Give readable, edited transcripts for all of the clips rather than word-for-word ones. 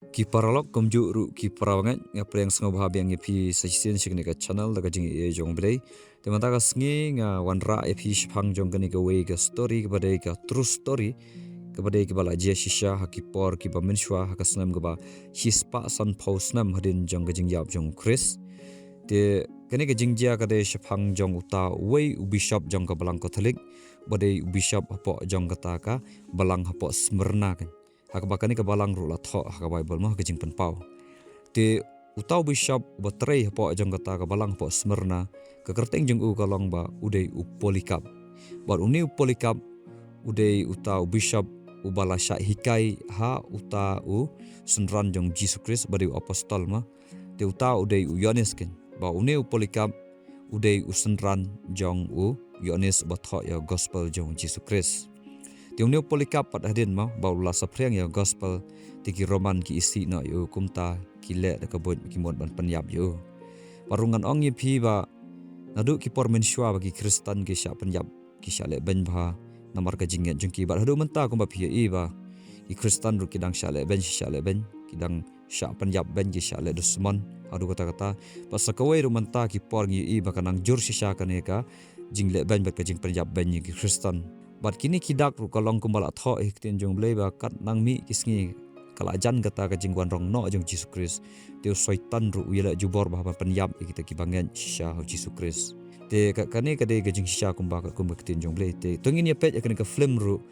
Ki paralog komju ru ki parawangat nga preng sngo bhabiang epi sajisin sikni ka channel daga jing e jong blei temata ka sngi nga wanra epi shphang jong kani ka way ka story ka badai ka true story ka badai ka bala jia shisha ha ki por ki ba menshwa ha ka snam ka ba hispa san pos nam hadin jong ka jing yap jong Chris te kani ka jing jia ka de shphang jong uta way u bishop jong ka balang Catholic badai u bishop hapo jong ka ta ka balang hapo Smyrna kan hakabakani ka balang ru la tho haka Bible mo ka jing pen pau te utau bishop batrei hapo jong kata ka balang po Smyrna ka kerteng jong u kalong ba udei u Polycarp bar uni u Polycarp udei utau bishop u balasha hikai ha uta u sunran jong Jesus Christ bari u apostol ma te utau udei u Yohanes ken ba uni u Polycarp udei u sunran jong u Yohanes ba tho ya gospel jong Jesus Christ tiung neu Polycarp pat hadin ma baula sapreng ya gospel tiki roman ki isi na yu kumta ki le da kabut ki mod ban penyap yu parungan ong ye phi ba nadu ki por menshwa bagi Kristen ki sya penyap ki sya le ben bha namar ka jinget jengki ba hadu menta kum ba phi i ba ki Kristen ru kidang sya le ben kidang sya penyap ben ki sya le dusman adu kata-kata pasakawai ru menta ki por ngi i ba kanang jur sya kaneka jing le ben ba ka jing penyap ben ki Kristen bat kini kidak ru kalong kumbala tho hiktin jong blei ba kat nang mi kisngi kala jan kata ka jingwan rong no jong Jesus Christ teu syaitan ru uyela jubor bah penyap kita ki bangen sya Jesus Christ te ka kane ka de ka jing sya kumba ka kumba kitin jong blei te tongin ya pet ya ka film ru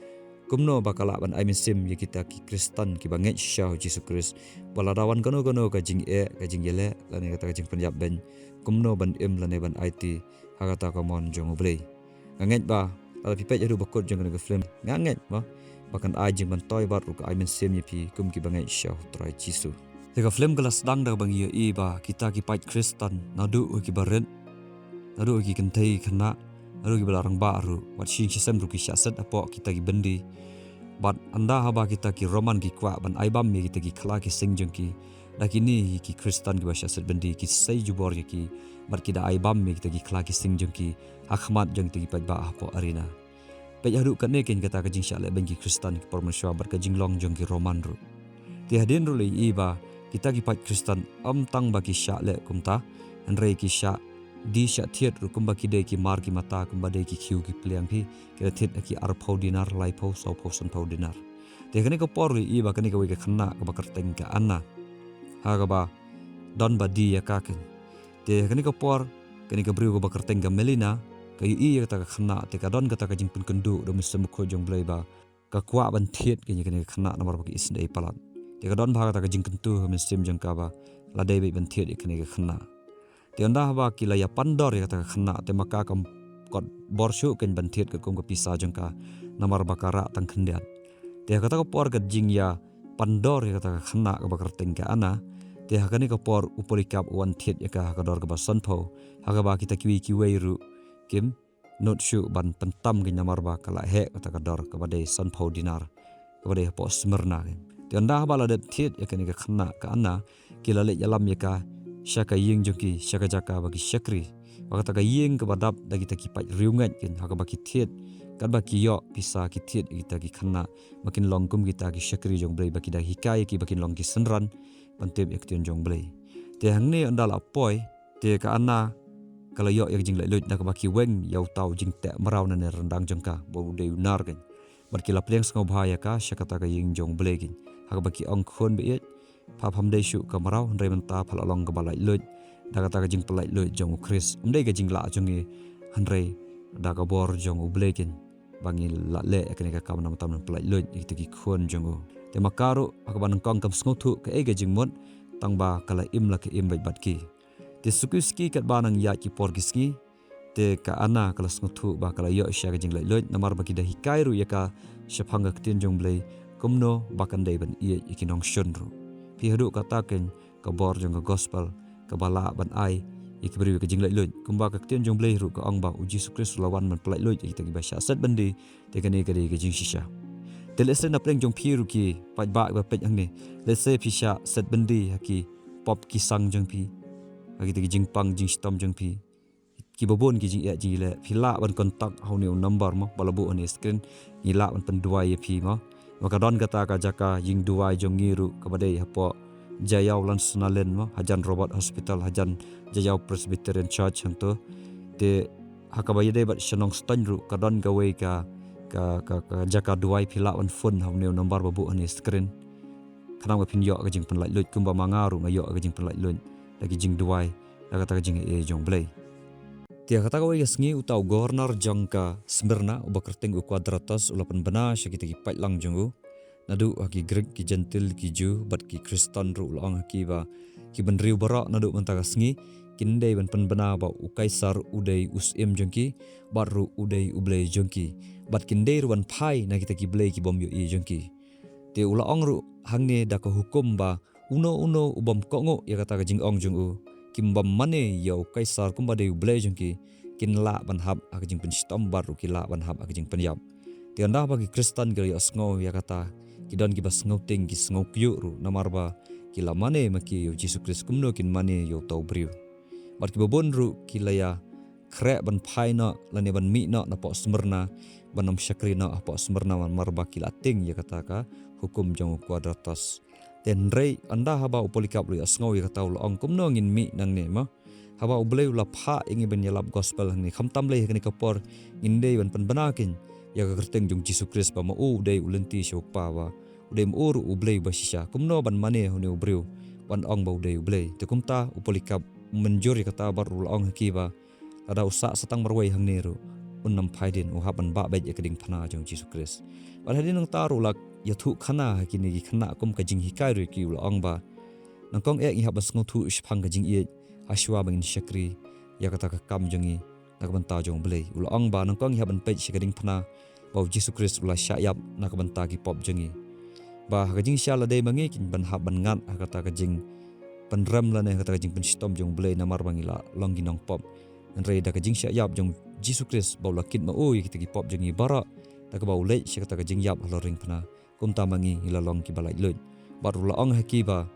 kumno bakala ban I sim ya kita ki Kristen ki bangen sya Jesus Christ baladawan kano ka jing ka jing yele lane kata ka jing penyap ben kumno ban lane ban IT hakata ka mon jong blei nganget ba ala pipet jadu bakut jong ka film nganget ma bahkan ajing bantoy bar ru ka I sim ya pi kum ki bangen sya trai Jesus te ka film kelas dang da bang ye i ba kita ki pait Kristen nadu ki baren nadu ki kentai khana nadu ki balarang baru wat sing sesem ru ki syasat apo kita ki bendi bat anda haba kita ki roman ki kwa ban aibam mi kita ki khla ki sing jong ki dakini ki Kristen ki basya set bendi ki sei jubor ki bar ki da aibam mi kita ki khla ki sing jong ki akhmat jong ki pait ba apo arena pe hadu kane ken kata ka jing sya le bengi Kristen ki permenswa bar ka jing long jong ki roman ru ti hadin ru le i ba kita ki pait Kristen tang ba ki sya le kumta anrei ki sya di sya thiet ru kumba ki de ki mar ki mata kumba de ki khiu ki pliang phi ki thiet ki ar phau dinar lai phau so phau san phau dinar te kane ko por i ba kane ka we ka khna ka ba kerteng ka anna ha ka ba don ba di ya ka ken te kane ko por kane ka bru ka ba kerteng ka melina ka i kata ka khna te ka don kata ka jing pun kendu do misem ko jong blai ba ka kwa ban thiet ke ni kane khna namar ba ki isdei palat te ka don bha kata ka jing kentu misem jong ka ba la dei ban thiet kane ka khna te anda ba ki la ya pandor kata ka khna te maka kam kot borshu ken ban thiet ka kum ka pisa jong ka namar ba kara tang khendiat te kata ka por ka jing ya pandor kata ka khna ka ba kerteng ka ana te hakani ka por Polycarp wan thiet ya ka dor ka ba sanpho ha ba kita ki wei ru kim not shu ban pentam ke namar ba kala he kata ka dor ka badai sanpho dinar ka badai po Smyrna te anda bala de thiet ya kani ka khna ka ana kila le yalam ya ka syaka ying joki syaka jaka bagi syakri wakata ka ying ka badap dagi ta ki pai riungat ken ha ka baki thiet kan baki yo pisa ki thiet kita ki khna makin longkum kita ki syakri jong blai baki da hikai ki bakin long ki senran pantep ek tion jong blai te hangne andal apoi te ka ana kalau yo yang jing lai lut nak baki weng yau tau jing te marau na ne rendang jengka bo de unar kan barkila pleng sngo bhaya ka syakata ka ying jong blegin ha baki ong khon be pa pham de shu ka marau ndai menta phala long ka balai lut da kata ka jing pelai lut jong Chris ndai ka jing la jong e handrei da ka bor jong blegin bangi la le ekne ka kam nam tam pelai lut ikti ki khon jong te makaru ka ban kong kam sngo thu ka e ga jing mon tangba kala im la ke im bai bat ki te sukuski kat banang ya ki porgiski te ka ana kelas nguthu ba kala yo sya ka jing lai lot namar baki da hikai ru ya ka syapanga ktin jong blai kumno bakan dai ban ie ikinong shun ru pi hadu kata ken ka bor jong ka gospel ka bala ban ai ikbri ka jing lai lot kumba ka ktin jong blai ru ka ong ba uji sukris lawan man pelai lot ikta ki ba sya sat bandi te kane ka de ka jing shisha te lesen na pleng jong pi ru ki pat ba ba pet ang ne lese pi sya sat bandi haki pop ki sang jong pi bagi tegi jing pang jing stom jing pi ki babon ki jing ya jile phila ban kontak hauni number mo balabu on screen ila ban pendua ye pi mo maka don kata ka jaka ying duai jong ngiru kabadai hapo Jayau lan senalen mo Hajan Robert Hospital Hajan Jayau Presbyterian Church hangto te hakabaya de bat shanong stanru kadon gawe ka jaka duai pila on phone hawneu nombar babu ani screen kanang pin yo ka jing penlai lut kumba mangaru ngayo ka jing penlai lut lagi jing duai la kata ka jing jong blai tia kata gawe yasngi utau governor jangka Smyrna ubakerteng u kwadratos ulapan bana syakita ki paitlang jongu nadu haki Greek ki gentil ki Jew bat ki Kristen ru ulang haki ba ki benriu barak nadu mentaka sngi kindai ban penbena ba u kaisar udai usim jongki baru udai ublei jongki bat kindai ruan pai na kita ki blei ki bom yo i jongki te ulang ru hangne da ko hukum ba uno ubam kongo ya kata ka jing ong jong u kimbam mane yo kaisar kumba de ublei jongki kin la ban hab ak jing pen stom baru ki la ban hab ak jing pen yap te anda bagi Kristen gari asngo ya kata kidan ki bas ngauting ki ngau kyu ru namarba kila mane maki yo Jesus Christ kumno kin mane yo tau briu bar ki babon ru kila ya krek ban phaina lane ban mi na po Smyrna banam syakrina po Smyrna man marba kila ting ya kata ka hukum jong kuadratas ten rei anda haba upolikap ru asngau ya kata ul ong kumno ngin mi nang ne ma haba ublei ula pha ingi ben yalap gospel ni khamtam lei kani kapor nginde ban penbenakin ya kerteng jong Jesus Christ ba mau dei ulenti shopa wa udem uru ublei basisha kumno ban mane hone ubreu wan ong ba udei ublei te kumta upolikap menjuri kata barul ong hakiba ada usak setang marwai hang neru unnam phaidin u haban ba bai ekading thana jong Jesus Christ wal hadin nang taru lak yathu khana hakini gi khana kum ka jing hikai ru ki ul ong ba nangkong ek ihab sngo thu ishphang ka jing i ashwa bangin shakri ya kata ka kam jongi nak banta jong blei ul ong ba nangkong ihaban page shikading thana bau Jesus Christ ula syayap nak banta ki pop jongi ba ka jing shala dei mangi kin ban hab ban ngat kata ka jing penram la ne kata ka jing pen stom jong blei namar bangila longi nong pop rei da ka jing syayap jong Jesus Christ bau lakit ma oi kita ki pop jongi bara tak bau le syakata ka jing yap haloring thana kumta mangi ila long ki balai lut baru la ong hakiba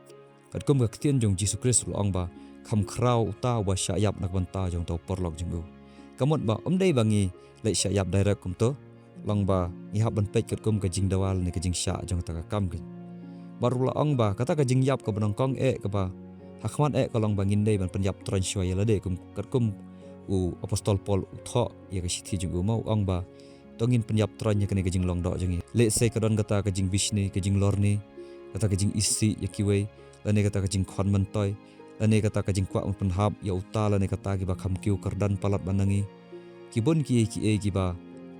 kat kum ka ktien jong Jesus Christ la ong ba kham khrau ta wa syayap nak banta jong to porlok jong kamot ba dei bangi le syayap direct kum to long ba ihab ban pek kat kum ka jing dawal ni ka jing sya jong ta ka kam kin baru la ong ba kata ka jing yap ka banong kong ka ba hakman ka long bangin dei ban penyap tran syai la de kum kat kum u apostol Paul utho ya ka sithi jong mau ong ba tongin penyap tran ya kani ka jing long do jong le se ka don kata ka jing bisni ka jing lorni kata ka jing isi ya kiwe lane kata ka jing khon mentoy lane kata ka jing kwa un penhab ya uta lane kata ki ba kham kiu kardan palat banangi kibon ki ki ba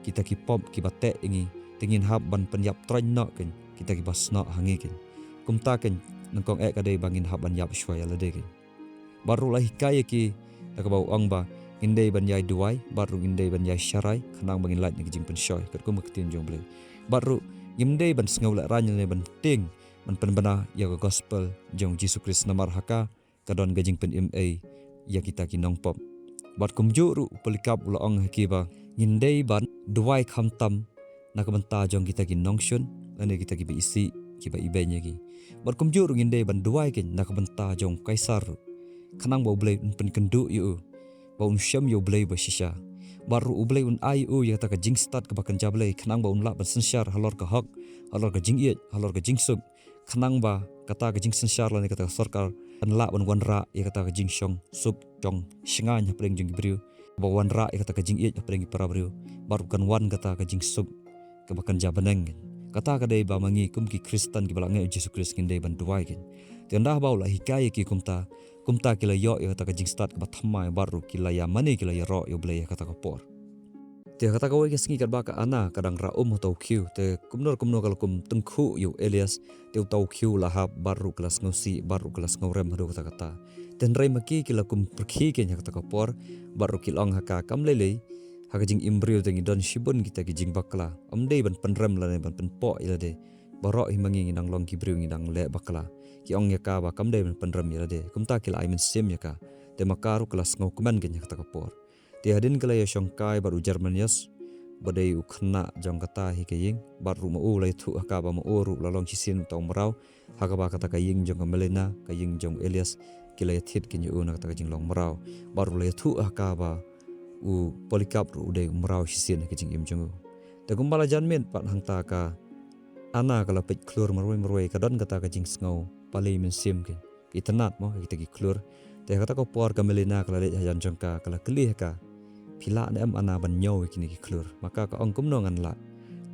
kita ki pop ki ba te ingi tingin hab ban penyap tran no ken kita ki bas no hangi ken kumta ken nangkong ka dei bangin hab ban yap shwaya la de ken baru lah hikaya ki tak bau ong ba indai ban yai duai baru indai ban yai syarai khanang bangin lat ni jing pen shoy kat kum ketin jong blei baru indai ban sngau la ranyal ne ban ting man penbena ya gospel jong Jesus Christ namar haka kadon gajing pen ma ya kita ki nong pop bat kumju ru pelikap ula ong hakiba indai ban duai khamtam nak banta jong kita ki nong shun ane kita ki isi ki ba ibenya ki bat kumju ru indai ban duai ken nak banta jong kaisar khanang bau blei pen kendu yu baun syam yo blei ba shisha baru ublei un ai u ya ta ka jing start ka bakan jablei khanang ba un la ban sensyar halor ka hak halor ka jing iet halor ka jing suk khanang ba kata ka jing sensyar la ne kata sarkar an la ban wan ra ya kata ka jing shong sup chong shinga nya preng jing briu ba wan ra ya kata ka jing iet preng para briu baru kan wan kata ka jing sup ka bakan jabaneng kata ka dei ba mangi kum ki Kristen ki balange Jesus Christ kin dei ban duai kin tenda ba la hikaya ki kumta kila yo kata ka jing start ka thamai baru kila ya mani kila ya ro yo blei kata ka por te kata ka wai sngi kat ba ka ana kadang ra tau khiu te kumnor kal kum tengkhu yo Elias te tau khiu la hab baru kelas ngosi baru kelas ngorem hadu kata ten rai maki kila kum perkhi ke nya kata ka por baru kilong haka kam lele haka jing imbrio tengi don shibun kita ki jing bakla amdei ban penrem la ne ban penpo ila de barok himangi nang long ki briu nang le bakla ki ong ya ka ba kam dei ban penrem ila de kumta kila ai men sim ya ka te makaru kelas ngau kuman ke nya kata ka por te hadin kala ya shongkai baru Germanius badai u khna jong kata hi ke ying baru ma u lai thu ka ba ma uru la long chisin tong marau haka ba kata ka ying jong melena ka ying jong Elias kila ya thit kin yu na kata ka jing long marau baru lai thu ka ba u polikap ru dei marau chisin ke jing im jong te kumbala janmen pat hang ta ka ana kala pet klur maroi kadon kata ka jing sngo pali min sim ke itanat mo kita gi klur te kata ko por ka melina kala le hajan jongka kala kli ka phila ne am ana ban nyaw kini gi klur maka ka ong kumno ngan la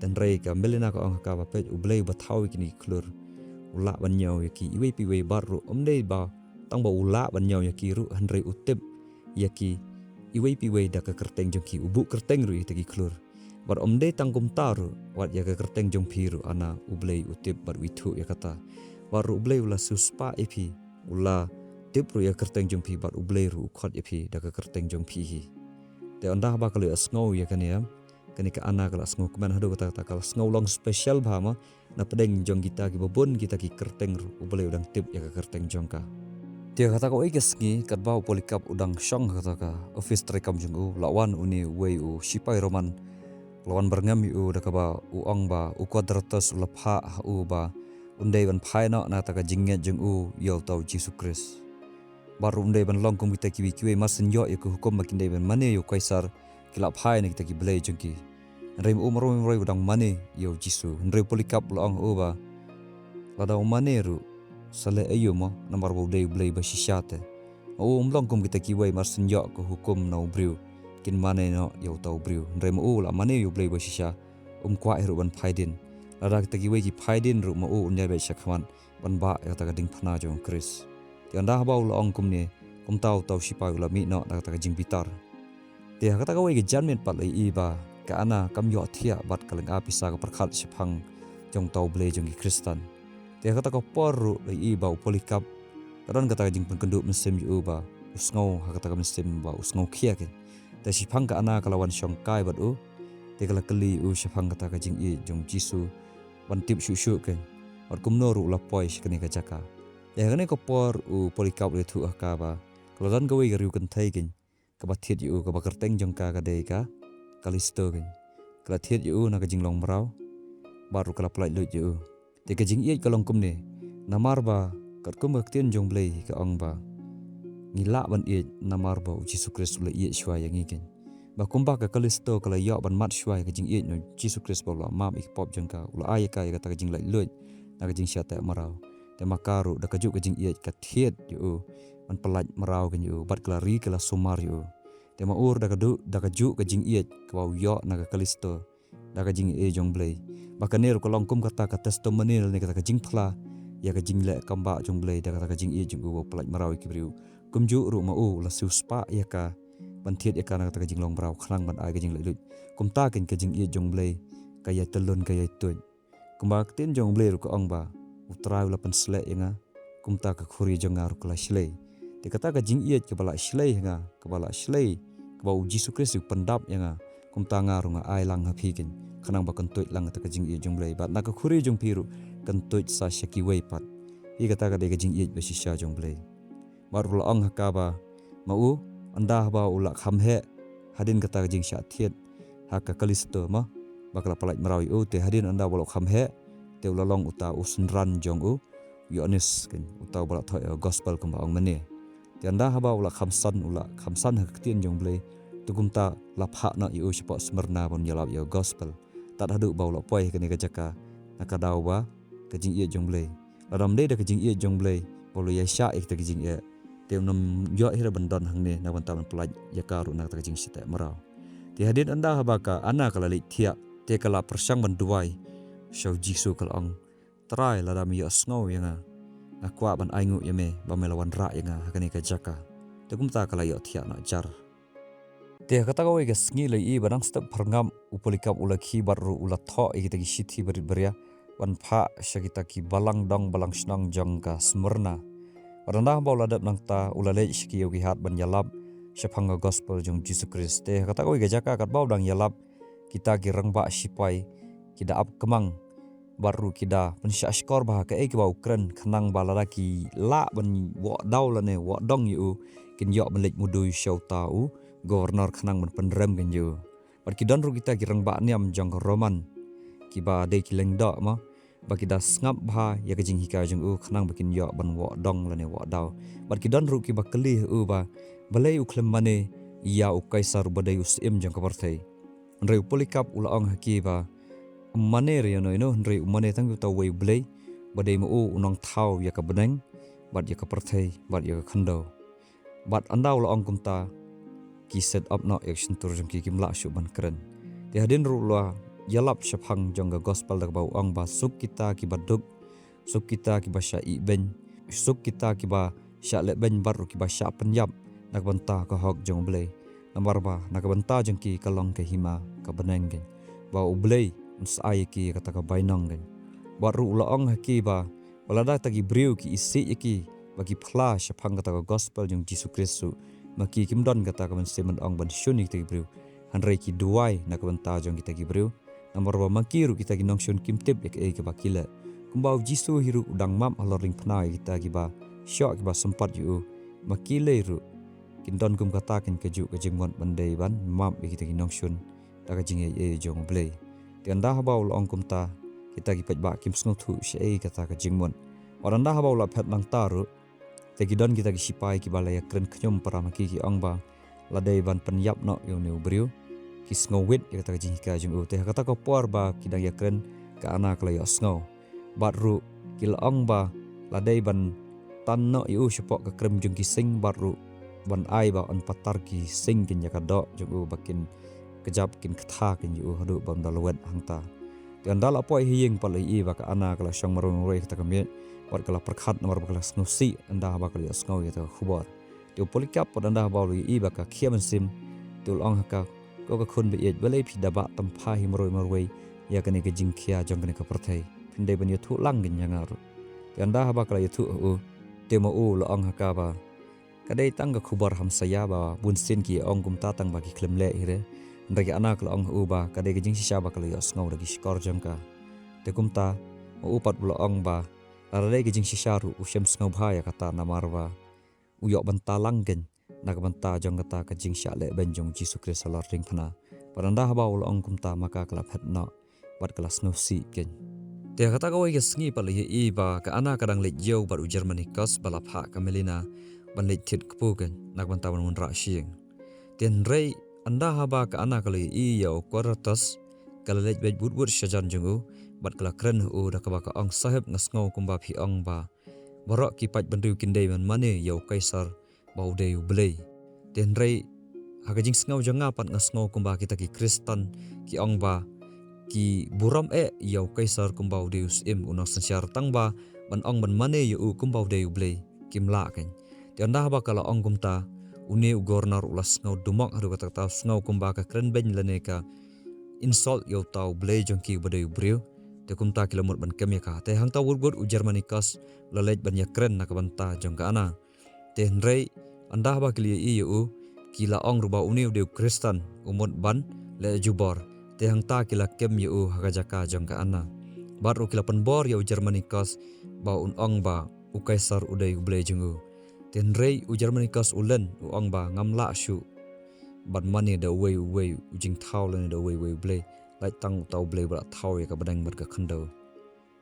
dan rei ka melina ka ong ka ba pet ublei ba thau kini klur ula ban nyaw ki iwe pi we baru omdei ba tang ba ula ban nyaw ki ru han rei utip yaki iwe pi we da ka kerteng jongki ubu kerteng ru itagi klur bar omdei tangkum taru wat ya ka kerteng jong piru ana ublei utip bar witu ya kata baru ublei ula suspa epi ula tip ru ya kerteng jong pi bar ublei ru khot epi da ka kerteng jong pi hi te onda ba kalu asngau ya kaniam kani ka ana kala asngau keman hadu kata kata kala asngau long special ba ma na pedeng jong kita ki babon kita ki kerteng ru ublei udang tip ya ka kerteng jong ka dia kata ko ikas ngi kat bau polikap udang syong kata ka office trekam jong u lawan uni wei u sipai roman lawan berngam u da ka ba u ong ba u quadratus lapha u ba undai ban phai na ta ka jinget jong u yau tau Jesus Christ baru undai ban long kum kita ki kiwe masen yo ku hukum makin dai ban mane yo kaisar kilap phai na kita ki blai jong ki rem u maro udang mane yo jisu ndre polikap laong u ba lada mane ru sale ayo mo nambar bo dai blai ba shisate o long kum kita ki we masen yo ku hukum na ubriu kin mane no yo tau briu ndre mo la mane yo blai ba shisha kwa ru ban phaidin lada kita ki we ki phaidin ru mo unya be shakhaman ban ba ya ta ka ding phana jong Chris ti anda ba ul ong kum ne kum tau sipa ula mi no ta ka jing bitar ti ha ta ka we ki janmet pat lai i ba ka ana kam yo thia bat kaleng a pisa ka prakhat siphang jong tau blai jong ki Kristan ti ha ta ka por ru lai i ba polikap kadon ka ta jing pen kenduk mesim yu ba usngau ha ta ka mesim ba usngau khia ke ta siphang ka ana kalawan syong kai bat u te kala kali u siphang ka ta ka jing i jong Jisu ban tip shu ke or kumno ru la poi shikani ka jaka ya ngane ko por u polikap le thu ka ba kalon ka we riu kan thai kin ka ba thiet yu ka ba kerteng jong ka dei ka kalisto kin kala thiet yu na ka jing long marau baru kala plai lu yu te ka jing i kalong kum ne namar ba kat kum ka tien jong blai ka ong ba ngila ban i namar ba Jesus Christ le i shwa yang ikin ba kumba ka kalisto kala yo ban mat shwa ka jing i no Jesus Christ ba la mam ik pop jong ka ula ai ka ta ka jing lai lu na ka jing sha ta marau te makaru da ka ju ka jing i ka thiet yu man pelaj marau kan yu bat kala ri kala sumar yu te ma ur da ka ju ka jing i ka wa yo na ka kalisto da ka jing i jong blai ba ka ner ko long kum kata ka testimony ne ka jing phla ya ka jing le kamba jong blai da ka jing i jong u pelaj marau ki briu kum ju ru ma u la su spa ya ka ban thiet ya ka na ka jing long marau khlang ban ai ka jing le lu kum ta kin ka jing i jong blai ka ya telun ka ya tu kumba tin jong blai ru ko ong ba utrai la pan sle nga kumta ka khuri jong ngar kala shlei te kata ka jing i ka bala shlei nga ka bala shlei ka ba Jesus Christ pandap nga kumta ngar nga ai lang ha phikin khanang ba kan toit lang ta ka jing i jong blai ba na ka khuri jong piru kan toit sa shaki wei pat hi kata ka de ka jing i ba shisha jong blai baru la ong ha ka ba ma u anda ba ula kham he hadin kata ka jing sha thiet ha ka kalisto ma bakala palai marawi u te hadin anda bolok kham he te ulalong uta usunran jong u yonis ken uta bala thoi gospel kum baong mane te anda haba ula khamsan ha ktien jong blai tugumta lapha na yu sipa smerna bon yalap yo gospel tat hadu ba ula poi ken ka jaka nakadaw ba ka jing ye jong blai ladam de da ka jing ye jong blai bolo ya sha ek ta ka jing ye te nam yo hira bandon hangne na ban pelaj yakaru na ta ka jing sita marau te hadin anda haba ka ana kala li thia te kala persang banduai shau jisu kalong try la dam ya snow yanga na kwa ban aingu yame ba melawan ra yanga hakani ka jaka te kumta kala yo thia na jar te kata ko ga sngi le i banang step pharngam upolikap ulakhi baru ulatho e kita ki sithi berit beria wan pha shakita ki balang dong balang snang jong ka smurna randa ba uladap nang ta ulale shiki yogi hat ban yalap shaphanga gospel jong Jesus Christ te kata ko ga jaka kat ba dang yalap kita ki rangba sipai kida ap kemang baru kida pensya skor bah ke ek bau kren khanang balada ki la ban wa daw la ne wa dong yu kin yo melik mudu show tau governor khanang ban penrem kan yu par kidan ru kita girang ba niam jong roman ki ba de ki leng da ma ba kida ngap bha ya ka jing hika jong u khanang bakin yo ban wa dong la ne wa daw par kidan ru ki ba kli u ba balai u klem mane ya u kaisar badai us im jong ka parthai reu polikap ula ong haki ba mane re no ino re mane tang ta wei blei badai mo unang thau ya ka beneng bat ya ka perthei bat ya ka khando bat andau la ong kumta ki set up no action tur jong ki kimla shu ban kren ti hadin ru la yalap shaphang jong ga gospel da bau ong ba suk kita ki baduk suk kita ki ba sha i ben suk kita ki ba sha le ben bar ru ki ba sha penyap nak banta ka hok jong blei nambar ba nak banta jong ki kalong ke hima ka beneng gen ba u blei sai ki kata ka bainang gen baru ulaong haki ba walada tagi briu ki isi ki bagi phla shaphang kata ka gospel jong Jesu Kristu maki kimdon kata ka mensemen ong ban shuni tagi briu hanrei ki duai nak banta jong kita gi briu nambar ba maki ru kita gi nong shun kimtip ek e ke bakila kumbau Jesu hiru udang mam haloring pnai kita gi ba syok ki ba sempat yu makile ru kindon kum kata kin keju ke jingmon bandai ban mam kita gi nong shun ta ka jing e jong blei tianda habau ong kumta kita gi pet ba kim sngo thu shei kata ka jingmon oranda habau la phet nang taru te gi don kita gi sipai ki balaya kren khnyom para maki ki ong ba la dei ban penyap no yo ne briu ki sngo wit kata ka jing ka jung te kata ko por ba ki dang ya kren ka ana kla yo sngo bat ru ki la ong ba la dei ban tan no yu shopok ka krem jung ki sing bat ru ban ai ba on patar ki sing kin ya ka do jung bakin kejap kin kथा kin yu hadu bam dalwet hangta dan dal apoi hiyeng palai i baka ana kala syang marung roi kata kami wat kala perkhat nomor bakala snusi anda bakala snau ya ta khubor tu polikap pod anda balu i baka khiam sim tul ong haka ko ka khun be belai phi daba tampha hi maroi ya kani ke jingkhia jong kani ka perthai phindai ban yu thu lang gin yangar anda bakala yu thu u temo u lo ong haka ba kadai tang ka khubor ham saya ba bun sin ki ong kum ta tang baki klemle ire ndagi anak la ong uba kadai ke jing sisa bakal yo snau lagi skor jangka te kumta upat bula ong ba larale ke jing sisa ru usem snau bhaya kata namarwa uyok bantalang gen nak banta jong kata ke jing sya le benjong Jesu Kristus salar ring phana paranda haba ul ong kumta maka kala phatna bat kala snau si gen te kata ko ke sngi pal hi ba ka ana kadang le yo bar u Germany kas bala pha kamelina ban le thit kpu gen nak banta ban ra sieng ten rei anda haba ka ana kali i yau koratas kala lej bej budbud syajan jungu bat kala kren hu da ka ba ka ong sahib ngasngau kumba phi ong ba borok ki paj bandu kindai man mane yau kaisar bau de blei ten rei haga jing snau janga pat ngasngau kumba kita ki Kristen ki ong ba ki buram yau kaisar kumbau deus im unang sensyar tang ba ban ong ban mane yu kumbau de blei kimla ken te anda haba kala ong kumta uni gornar ulas ngau dumok haru kata tau ngau kumba ka kren ben laneka insult yo tau blei jongki badai brio te kumta kilamut ban kemya ka te hang tau wurgut u Germany kas lalej ban ya kren nak banta jongka ana te nrei anda ba kili i u kila ong ruba uni de Kristen umut ban le jubor te hang ta kila kem u hagajaka jongka ana baru kila penbor yo Germany kas ba un ong ba u kaisar udai blei jongu ten rei u Germany kas ulen u ong ba ngamla shu ban mani da way ujing thau len da way blei lai tang tau blei bra thau ya ka badang bar ka khando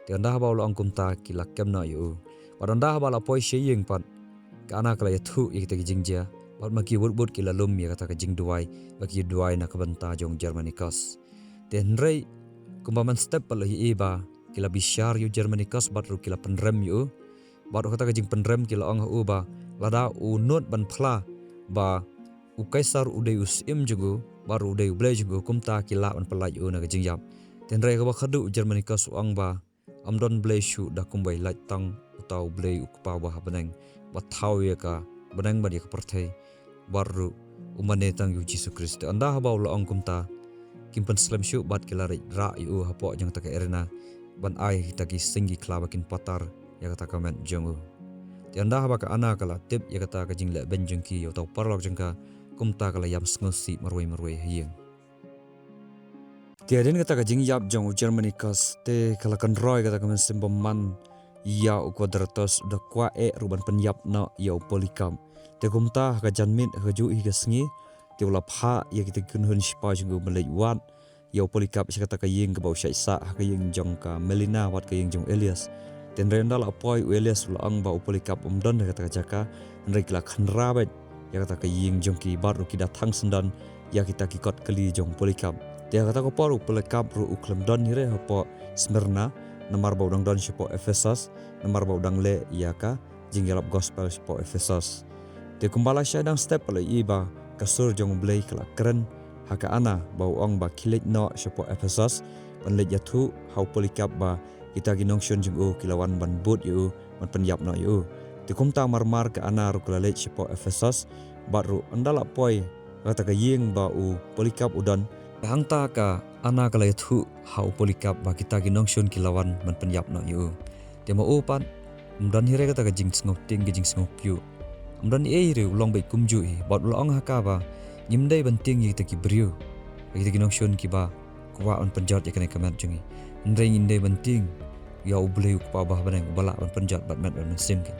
te anda ba lo ong kumta ki lakem na yu anda ba la poi she yeng pat ka ana kala ya thu ik te jingja bat ma ki wut ki la lum ya ka ta ka jing duai ba ki duai na ka banta jong Germany kas ten rei kumba man step pala hi ba kila bishar yu Germany kas bat ru kila penrem yu baru kata kajing penrem kila ong hu ba lada u not ban phla ba u kaisar u deus im jugu baru deu blej jugu kumta kila ban pelaj u na kajing yap ten rei ka ba khadu Germany ka su ong ba amdon blej shu da kumbai laj tang utau blej u kpa ba baneng ba thau ya ka baneng ba di ka perthai baru umane tang yu Jesu Kristus anda ha ba la ong kumta kimpan slam shu bat kila ra yu hapo jang ta ka erena ban ai ta ki singi klabakin patar ya kata komen jongu ti anda haba ka ana kala tip ya kata ka jingle ben jengki yo tau parlok jengka kumta kala yam sngosi marwai hieng ti aden kata ka jing yap jong Germany kas te kala kan roi kata ka simbom man ya u quadratos da kwa ruban penyap na ya polikam te kumta ka janmin ka ju hi ka sngi ti ula pha ya kita kunhun spa jong melai wat ya polikap kata ka yeng ka bau sa ka yeng jong ka Melina wat ka yeng jong Elias ten rendal apoi Elias ula ang ba upolikap umdon kata jaka nrek la khanrabet ya kata ka ying jongki baru kita thang sendan ya kita kikot kali jong polikap Dia kata ko por pelekap ru uklem don hire hopo Smyrna, namar bau dang don sipo Efesus, namar bau dang le iaka jinggelap gospel sipo Efesus. Dia kumbala syadang step pala iba kasur jong blei kala keren haka ana bau ong ba kilit no sipo Efesus pan le jatu hau polikap ba kita ginong syun jong kilawan ban but yu ban penyap no yu. Dia kumta marmar ke ana ru kala le sipo Efesus baru andala poi kata ka ying ba polikap udan hangta ka ana kala yathu hau polikap ba kita ginong syun kilawan man penyap no yu. Dia mau upan umdan hire kata ka jing sngop ting jing sngop yu. Umdan hire ulong bai kumju hi bat ulong haka ba nyimdai banting yi kita ki briu. Kita ginong syun ki ba kwa on penjat ya kena kamat jungi. Ndai ngindai banting ya ubleu kwa bah banang bala on penjat bat mat ban sim kan.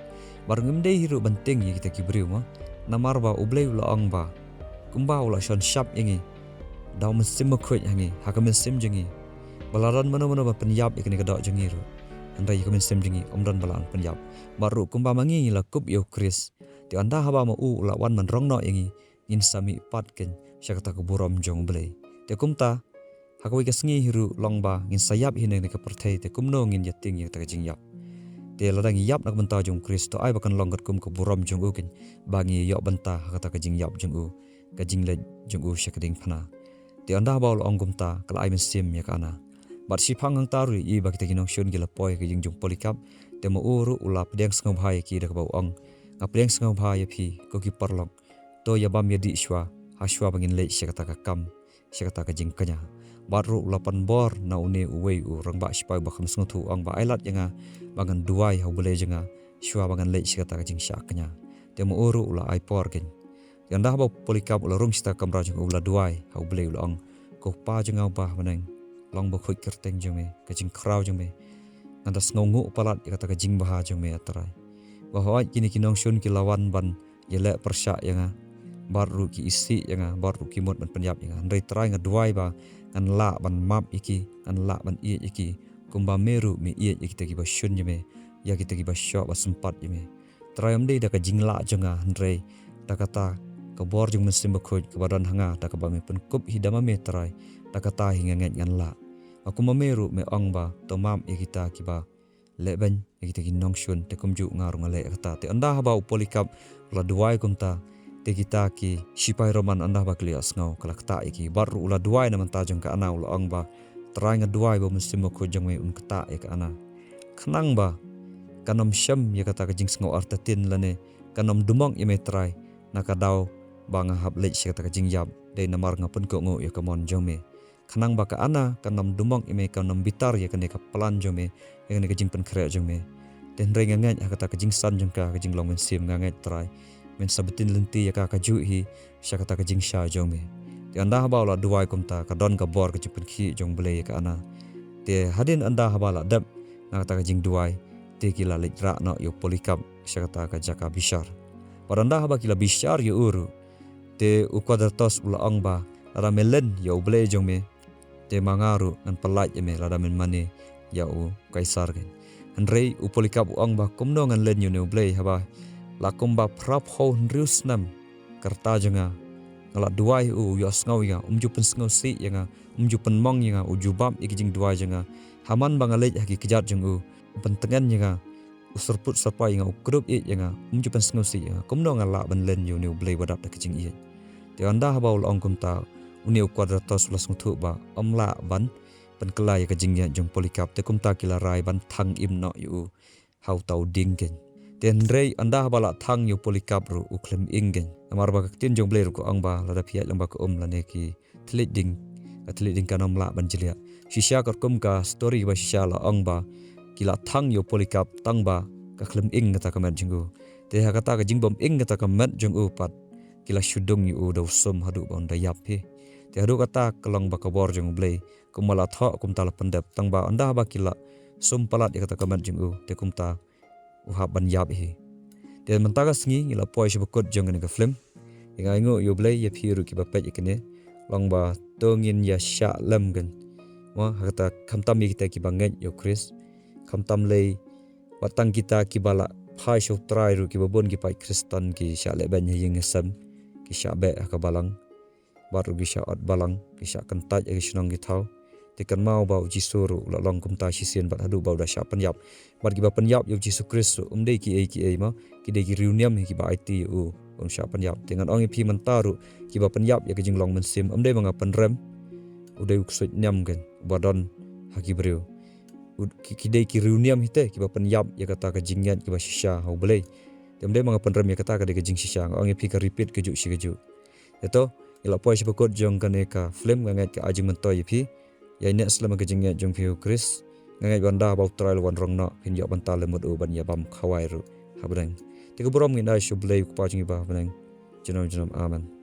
Bar ngimdai hiru banting yi kita ki briu ma namar ba ubleu ulong ba kumba ula syon syap yangi daw mesim makhoi hangi haka mesim jengi balaran mana-mana ba penyap ikni kadok jengi ru andai ka mesim jengi omdan balan penyap baru kumba mangi la kup yo kris ti anda haba ma ula wan man rong no yangi ngin sami patken syakata ku buram jong blei te kumta haka wi kasngi hiru longba ngin sayap hine ne ka perthai te kumno ngin yating ya ta jing yap te ladang yap nak benta jong kris to ai bakan longgat kum ku buram jong ukin bangi yo benta haka ka jing yap jong u ka jing le jong u syakading phana ti anda baul ongum ta kala ai mesim ya kana bat sipang hang taru i ba kita ginong syun gila poi ke jingjung polikap te mo uru ula pedeng sngau bhai ki da bau ong nga pedeng sngau bhai phi ko ki parlok to ya bam ya di shwa hashwa bangin le syakata ka kam syakata ka jing kanya baru ula pan bor na une uwei u rang ba spai ba kham sngau thu ong ba ailat yanga bangan duai hau bele jenga shwa bangan le syakata ka jing syakanya te mo uru ula ai por ken yang dah bau polikap ula rung sita kamra jeng ula duai hau beli ula ong ko pa jeng au bah meneng long bo khoi kerteng jeng me ka jing krau jeng me nganda sngongu palat kata ka jing bah jeng me atrai bahwa kini kinong syun kilawan ban yele persya yang baru ki isi yang baru ki mot ban penyap yang ndai trai ngaduai ba ngan la ban map iki ngan la ban i iki kumba meru me i iki tagi ba syun jeng me ya kita gi ba syok ba sempat jeng me trai amdei da ka jing la jeng ndai da kata kabor jung mesim bakhoj kebadan hanga ta ka bame pen kup hidama me trai ta kata hinga nget ngan la aku mameru me ong ba to mam e kita kiba leben e kita ginong syun te kumju ngarung ale kata te anda ba polikap la duai kumta te kita ki sipai roman anda ba klias ngau kala kata iki baru ula duai na manta jung ka ana ula ong ba trai nga duai ba mesim bakhoj jung me un kata e ka ana khnang ba kanom syam ya kata ka jing ngau artatin lane kanom dumong e me trai nakadaw banga hab lech syakata ka jing yap dei namar ngapun ko ngo ya kamon jome khanang baka ana kanam dumong ime kanam bitar ya kane ka plan jome ya kane ka jing pen khre jome den reng ngat hakata ka jing san jong ka jing long men sim ngat trai men sabetin lenti ya ka ju hi syakata ka jing sha jome ti anda habala duai kumta ka don ka bor ka jing pen khi jong ble ka ana te hadin anda habala dab ngata ka jing duai te kila lech ra no yo polikap syakata ka jaka bishar paranda haba kila bishar yo uru te ukwadratos ula ong ba lada melen ya uble jong me te mangaru nan pelat ya me lada men mane ya u kaisar kan handrei upolikap ong ba kumno ngan len yo ne uble haba lakum ba prap ho nrius nam karta jonga ngala duai u yo sngaw ya umju pen sngaw si yanga umju pen mong yanga ujubam ikijing duai jonga haman bangalej haki kejat jong u pentengan yanga usurput sapa yanga ukrup i yanga umju pen sngaw si yanga kumno ngala ban len yo ne uble wadap da kejing i te anda haba ul ong kumta uniu kwadratos ulas nguthu ba omla ban pen kelai ka jingya jong polikap te kumta kila rai ban thang im no yu hau tau dingken ten rei anda haba la thang yu polikap ru uklem ingen amar ba tin jong ble ru ko ong ba lada phiat lamba ko lane ki thlit ding kanom la ban jilia shisha kar kum ka story ba shisha la ong ba kila thang yu polikap tang ba ka klem ing ta ka met jingu te hakata ka jingbom ing ta ka met jong u pat kila syudung yu daw som hadu ba unda yap he te hadu kata kelong ba kabor jong blei kumala tho kumta la pendep tang ba anda ba kila som palat ya kata kamat jong te kumta uhab ban yap he te mentaga sngi ngila poi shibukut jong ne ka film inga ingo yu blei ya phiru ki ba pet ikene long ba tongin ya sha lam gan wa kata khamtam mi kita ki bangen yo kris khamtam lei watang kita ki bala phai sho trai ru ki babon ki pai kristan ki sha le ban yeng sam ki syabe ka balang baru gisha at balang gisha kentaj agi sinong githau tekan mau bau jisuru la long kumta sisien bat hadu bau da sha penyap bar gi ba penyap yo Yesus Kristus dei ki ai ma ki dei ki reuniam ki ba IT u sha penyap dengan ong pi mentaru ki ba penyap ya ki jinglong mensim dei manga penrem udai uksut nyam kan badon haki breu ki dei ki reuniam hite ki ba penyap ya kata ka jingyat ki ba shisha hau belai dei manga penrem ya kata ka de jing shisha ong pi ka repeat ke ju shi ke ju eto ila poi sebekot jong kaneka flame ngangat ka ajing mentoi pi ya ina selama kejingnya jong piu Kris ngangai banda bau trial wan rong na pin ya bantal lemut u ban ya bam khawai ru habrang tiga borom ngi dai shublei ku pa jingi ba habrang jenom aman